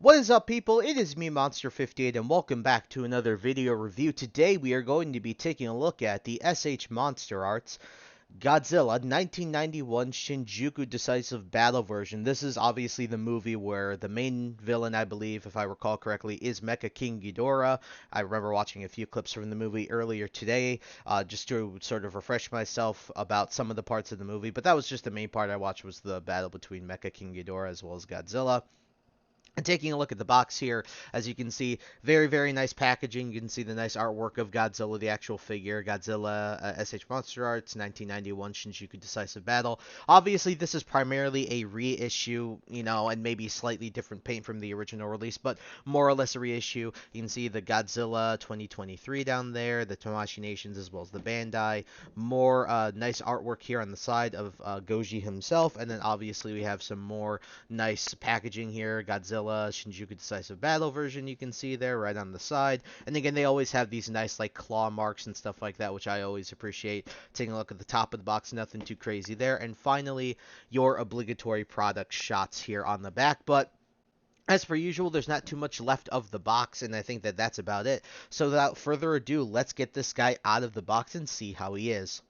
What is up, people? It is me, Monster58, and welcome back to another video review. Today we are going to be taking a look at the Monsterarts Godzilla 1991 Shinjuku Decisive Battle version. This is obviously the movie where the main villain, I believe, if I recall correctly, is Mecha King Ghidorah. I remember watching a few clips from the movie earlier today, just to sort of refresh myself about some of the parts of the movie, but that was just the main part I watched, was the battle between Mecha King Ghidorah as well as Godzilla. And taking a look at the box here, as you can see, very, very nice packaging. You can see the nice artwork of Godzilla, the actual figure. Godzilla, Monsterarts, 1991 Shinjuku Decisive Battle. Obviously, this is primarily a reissue, and maybe slightly different paint from the original release, but more or less a reissue. You can see the Godzilla 2023 down there, the Tamashii Nations, as well as the Bandai. More nice artwork here on the side of Goji himself, and then obviously we have some more nice packaging here. Godzilla Shinjuku Decisive Battle version, you can see there right on the side. And again, they always have these nice like claw marks and stuff like that, which I always appreciate. Taking a look at the top of the box, nothing too crazy there. And finally, your obligatory product shots here on the back. But as per usual, there's not too much left of the box, and I think that that's about it. So without further ado, let's get this guy out of the box and see how he is.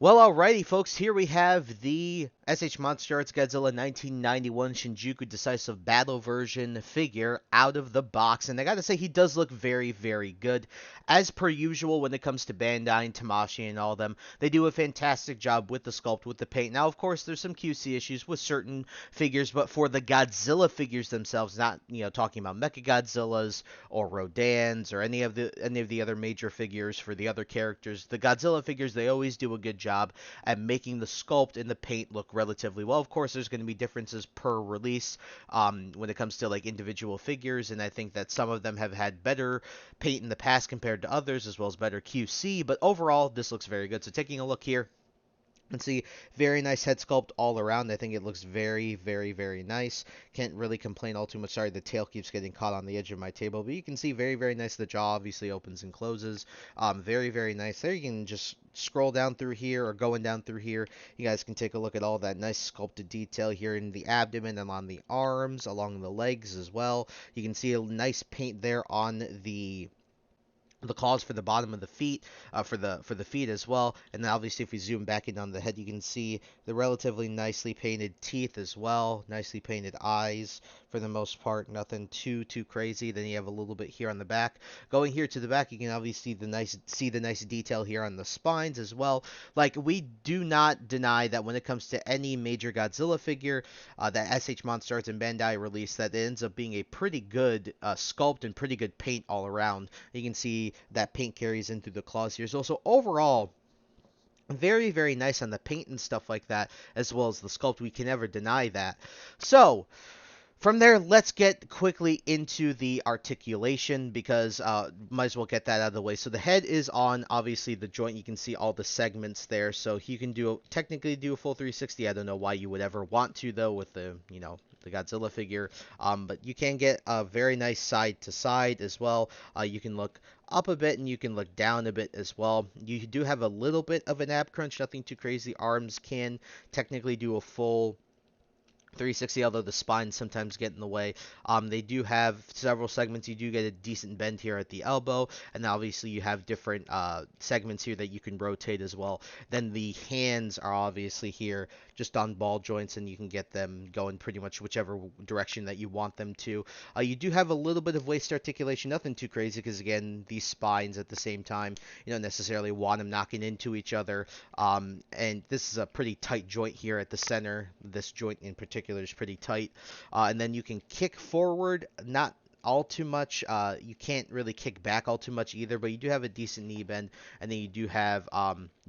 Well, alrighty, folks, here we have the Monsterarts Godzilla 1991 Shinjuku Decisive Battle version figure out of the box, and I gotta say, he does look very, very good. As per usual, when it comes to Bandai and Tamashii and all of them, they do a fantastic job with the sculpt, with the paint. Now, of course, there's some QC issues with certain figures, but for the Godzilla figures themselves, not, talking about Mecha Godzillas or Rodans or any of the other major figures for the other characters, the Godzilla figures, they always do a good job at making the sculpt and the paint look relatively well. Of course, there's going to be differences per release when it comes to like individual figures, and I think that some of them have had better paint in the past compared to others, as well as better QC, but overall, this looks very good. So taking a look here, and see, very nice head sculpt all around. I think it looks very, very, very nice. Can't really complain all too much. Sorry, the tail keeps getting caught on the edge of my table, but you can see very, very nice. The jaw obviously opens and closes. Very, very nice. There you can just scroll down through here, or going down through here. You guys can take a look at all that nice sculpted detail here in the abdomen and on the arms, along the legs as well. You can see a nice paint there on the claws for the bottom of the feet, for the feet as well. And then obviously if we zoom back in on the head, you can see the relatively nicely painted teeth as well, nicely painted eyes for the most part, nothing too crazy. Then you have a little bit here on the back. Going here to the back, you can obviously see the nice detail here on the spines as well. Like, we do not deny that when it comes to any major Godzilla figure that Monsterarts and Bandai release, that it ends up being a pretty good sculpt and pretty good paint all around. You can see that paint carries in through the claws here. So overall, very, very nice on the paint and stuff like that, as well as the sculpt. We can never deny that. So from there, let's get quickly into the articulation, because might as well get that out of the way. So the head is on, obviously, the joint. You can see all the segments there. So you can technically do a full 360. I don't know why you would ever want to, though, with the Godzilla figure. But you can get a very nice side to side as well. You can look up a bit and you can look down a bit as well. You do have a little bit of an ab crunch, nothing too crazy. Arms can technically do a full 360, although the spines sometimes get in the way. They do have several segments. You do get a decent bend here at the elbow, and obviously you have different segments here that you can rotate as well. Then the hands are obviously here just on ball joints, and you can get them going pretty much whichever direction that you want them to. You do have a little bit of waist articulation, nothing too crazy, because again, these spines at the same time, you don't necessarily want them knocking into each other. And this is a pretty tight joint here at the center. This joint in particular is pretty tight. And then you can kick forward, not all too much. You can't really kick back all too much either, but you do have a decent knee bend, and then you do have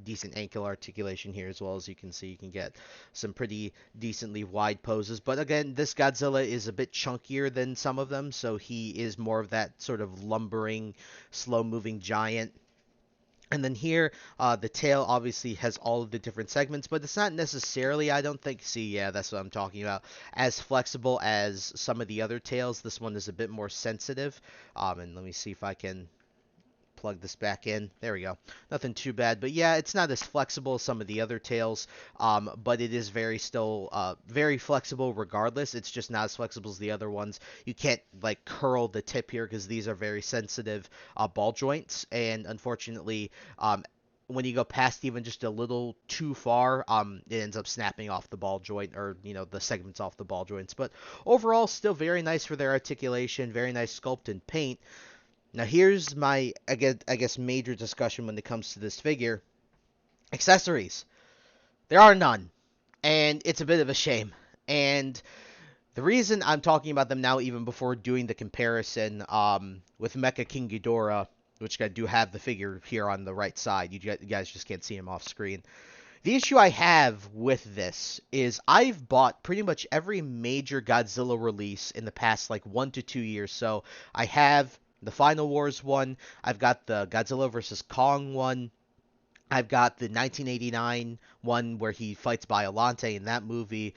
decent ankle articulation here as well. As you can see, you can get some pretty decently wide poses. But again, this Godzilla is a bit chunkier than some of them, so he is more of that sort of lumbering, slow-moving giant. And then here, the tail obviously has all of the different segments, but it's not necessarily, I don't think, see, yeah, that's what I'm talking about, as flexible as some of the other tails. This one is a bit more sensitive. And let me see if I can plug this back in. There we go. Nothing too bad, but yeah, it's not as flexible as some of the other tails, but it is very flexible regardless. It's just not as flexible as the other ones. You can't like curl the tip here because these are very sensitive ball joints, and unfortunately, when you go past even just a little too far, it ends up snapping off the ball joint, or the segments off the ball joints. But overall, still very nice for their articulation, very nice sculpt and paint. Now here's my I guess major discussion when it comes to this figure. Accessories. There are none, and it's a bit of a shame. And the reason I'm talking about them now, even before doing the comparison with Mecha King Ghidorah, which I do have the figure here on the right side. You guys just can't see him off screen. The issue I have with this is I've bought pretty much every major Godzilla release in the past like 1 to 2 years. So I have the Final Wars one, I've got the Godzilla vs. Kong one, I've got the 1989 one where he fights Biollante in that movie.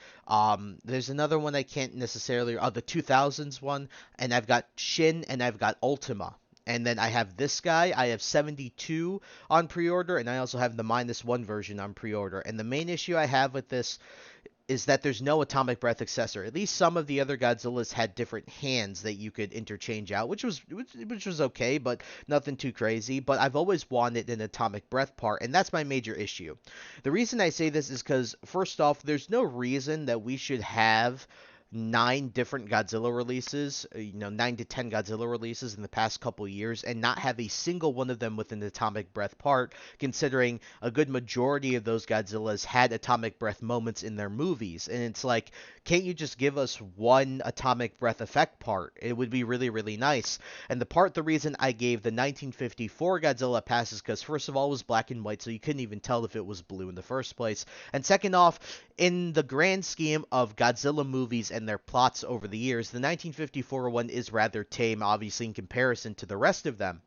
There's another one I can't necessarily, the 2000s one, and I've got Shin and I've got Ultima. And then I have this guy. I have 72 on pre-order, and I also have the -1 version on pre-order. And the main issue I have with this is that there's no atomic breath accessory. At least some of the other Godzillas had different hands that you could interchange out, which was okay, but nothing too crazy. But I've always wanted an atomic breath part, and that's my major issue. The reason I say this is because, first off, there's no reason that we should have 9 different Godzilla releases, 9 to 10 Godzilla releases in the past couple years, and not have a single one of them with an atomic breath part, considering a good majority of those Godzillas had atomic breath moments in their movies. And it's like, can't you just give us one atomic breath effect part? It would be really, really nice. And the reason I gave the 1954 Godzilla pass is because, first of all, it was black and white, so you couldn't even tell if it was blue in the first place. And second off, in the grand scheme of Godzilla movies and their plots over the years, the 1954 one is rather tame, obviously, in comparison to the rest of them.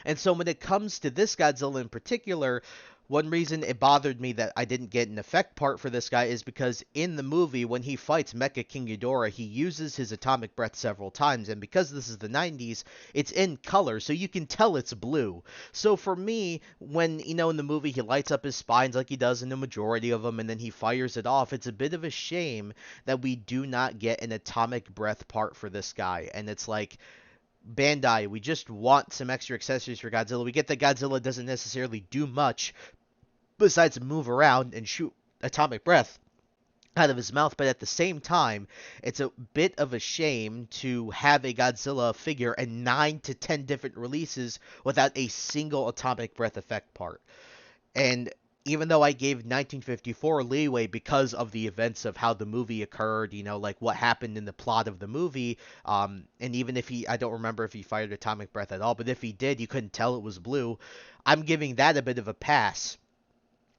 And so when it comes to this Godzilla in particular, one reason it bothered me that I didn't get an effect part for this guy is because in the movie, when he fights Mecha King Ghidorah, he uses his atomic breath several times, and because this is the 90s, it's in color, so you can tell it's blue. So for me, when, in the movie he lights up his spines like he does in the majority of them, and then he fires it off, it's a bit of a shame that we do not get an atomic breath part for this guy. And it's like, Bandai, we just want some extra accessories for Godzilla. We get that Godzilla doesn't necessarily do much besides move around and shoot atomic breath out of his mouth, but at the same time, it's a bit of a shame to have a Godzilla figure in 9 to 10 different releases without a single atomic breath effect part. And even though I gave 1954 leeway because of the events of how the movie occurred, like what happened in the plot of the movie, and even if I don't remember if he fired atomic breath at all, but if he did, you couldn't tell it was blue, I'm giving that a bit of a pass.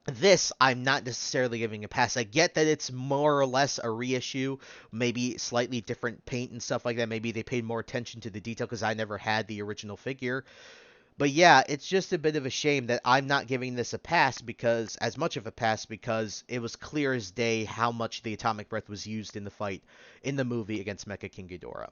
This, I'm not necessarily giving a pass. I get that it's more or less a reissue, maybe slightly different paint and stuff like that. Maybe they paid more attention to the detail because I never had the original figure. But yeah, it's just a bit of a shame that I'm not giving this a pass, because as much of a pass, because it was clear as day how much the atomic breath was used in the fight in the movie against Mecha King Ghidorah.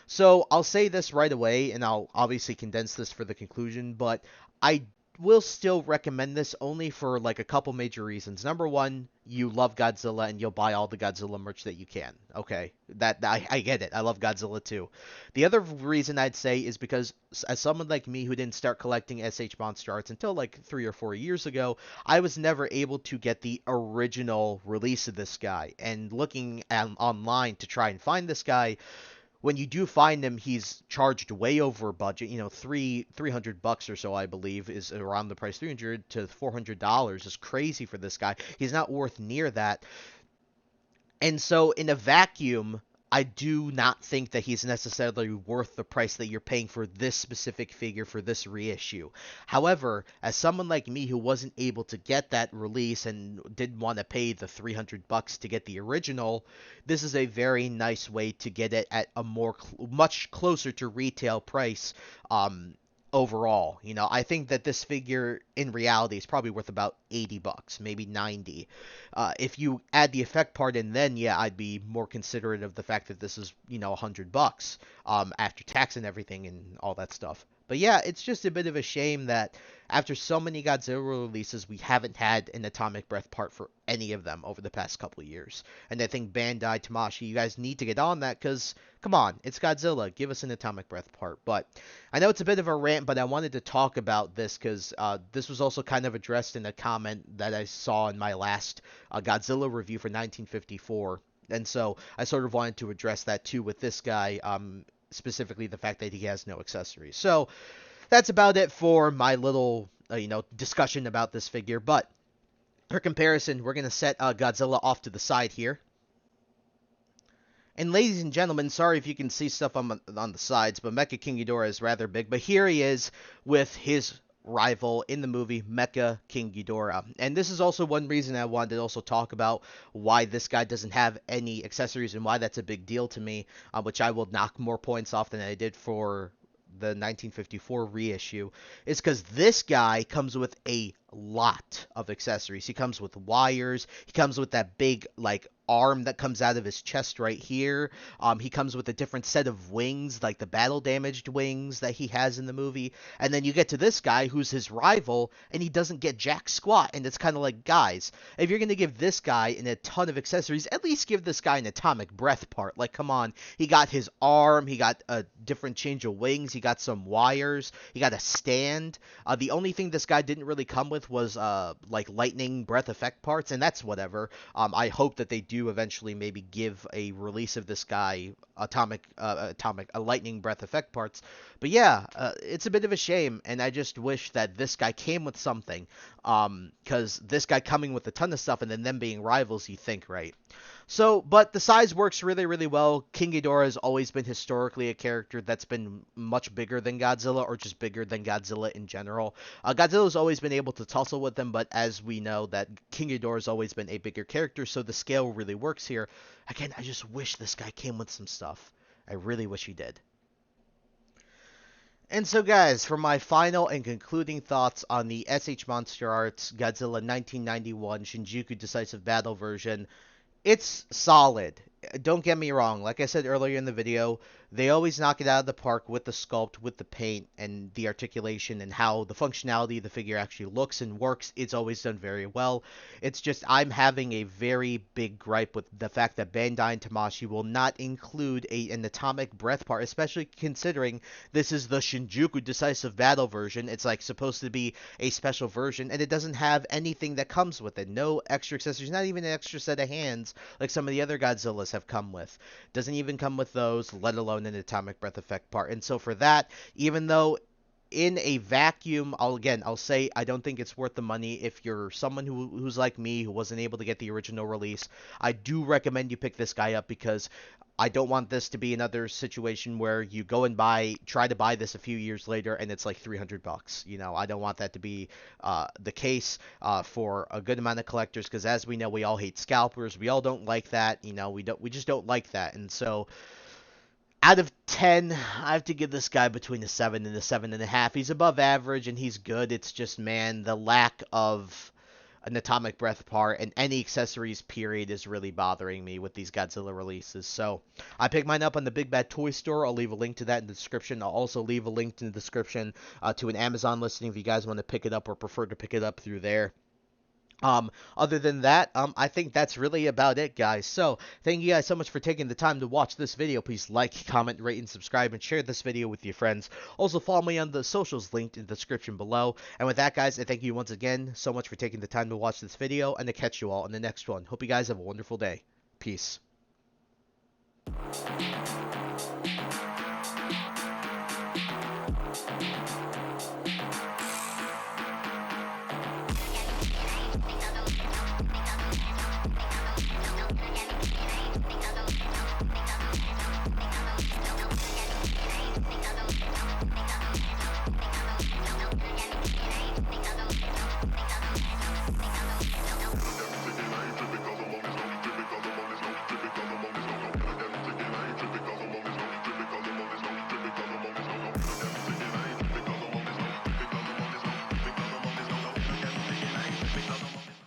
So I'll say this right away, and I'll obviously condense this for the conclusion, but I will still recommend this only for like a couple major reasons. Number one, you love Godzilla and you'll buy all the Godzilla merch that you can. Okay, that I get it. I love Godzilla too. The other reason I'd say is because as someone like me who didn't start collecting SH Monsterarts until like 3 or 4 years ago, I was never able to get the original release of this guy. And looking online to try and find this guy, when you do find him, he's charged way over budget. 300 bucks or so, I believe, is around the price. $300 to $400 is crazy for this guy. He's not worth near that. And so in a vacuum, I do not think that he's necessarily worth the price that you're paying for this specific figure for this reissue. However, as someone like me who wasn't able to get that release and didn't want to pay the 300 bucks to get the original, this is a very nice way to get it at a much closer to retail price. Overall, I think that this figure in reality is probably worth about 80 bucks, maybe 90. If you add the effect part in, then yeah, I'd be more considerate of the fact that this is, 100 bucks after tax and everything and all that stuff. But yeah, it's just a bit of a shame that after so many Godzilla releases, we haven't had an atomic breath part for any of them over the past couple of years. And I think Bandai, Tamashii, you guys need to get on that because, come on, it's Godzilla. Give us an atomic breath part. But I know it's a bit of a rant, but I wanted to talk about this because this was also kind of addressed in a comment that I saw in my last Godzilla review for 1954. And so I sort of wanted to address that too with this guy, specifically the fact that he has no accessories. So that's about it for my little, discussion about this figure. But for comparison, we're going to set Godzilla off to the side here. And ladies and gentlemen, sorry if you can see stuff on the sides, but Mecha King Ghidorah is rather big. But here he is with his rival in the movie, Mecha King Ghidorah. And this is also one reason I wanted to also talk about why this guy doesn't have any accessories and why that's a big deal to me, which I will knock more points off than I did for the 1954 reissue, is because this guy comes with a lot of accessories. He comes with wires. He comes with that big, arm that comes out of his chest right here. He comes with a different set of wings, like the battle damaged wings that he has in the movie. And then you get to this guy who's his rival, and he doesn't get jack squat. And it's kind of like, guys, if you're going to give this guy a ton of accessories, at least give this guy an atomic breath part. Like, come on. He got his arm. He got a different change of wings. He got some wires. He got a stand. The only thing this guy didn't really come with was, lightning breath effect parts, and that's whatever. I hope that they do eventually maybe give a release of this guy lightning breath effect parts. But yeah, it's a bit of a shame, and I just wish that this guy came with something, because this guy coming with a ton of stuff and then them being rivals, you think, right? So, but the size works really, really well. King Ghidorah has always been historically a character that's been much bigger than Godzilla, or just bigger than Godzilla in general. Godzilla's always been able to tussle with them, but as we know, that King Ghidorah has always been a bigger character, so the scale really works here. Again, I just wish this guy came with some stuff. I really wish he did. And so, guys, for my final and concluding thoughts on the SH Monsterarts Godzilla 1991 Shinjuku Decisive Battle version, it's solid. Don't get me wrong. Like I said earlier in the video, they always knock it out of the park with the sculpt, with the paint, and the articulation, and how the functionality of the figure actually looks and works. It's always done very well. It's just I'm having a very big gripe with the fact that Bandai and Tamashii will not include an atomic breath part, especially considering this is the Shinjuku Decisive Battle version. It's supposed to be a special version, and it doesn't have anything that comes with it. No extra accessories, not even an extra set of hands like some of the other Godzillas have come with. Doesn't even come with those, let alone an atomic breath effect part. And so for that, even though in a vacuum, I'll say I don't think it's worth the money. If you're someone who's like me, who wasn't able to get the original release, I do recommend you pick this guy up, because I don't want this to be another situation where you go and try to buy this a few years later and it's like $300. I don't want that to be the case for a good amount of collectors, because as we know, we all hate scalpers. We all don't like that. We just don't like that. And so, out of 10, I have to give this guy between a 7 and a 7.5. He's above average and he's good. It's just, man, the lack of an atomic breath part and any accessories period is really bothering me with these Godzilla releases. So I picked mine up on the Big Bad Toy Store. I'll leave a link to that in the description. I'll also leave a link in the description to an Amazon listing if you guys want to pick it up or prefer to pick it up through there. Other than that, I think that's really about it, guys. So, thank you guys so much for taking the time to watch this video. Please like, comment, rate, and subscribe, and share this video with your friends. Also, follow me on the socials linked in the description below. And with that, guys, I thank you once again so much for taking the time to watch this video, and to catch you all in the next one. Hope you guys have a wonderful day. Peace.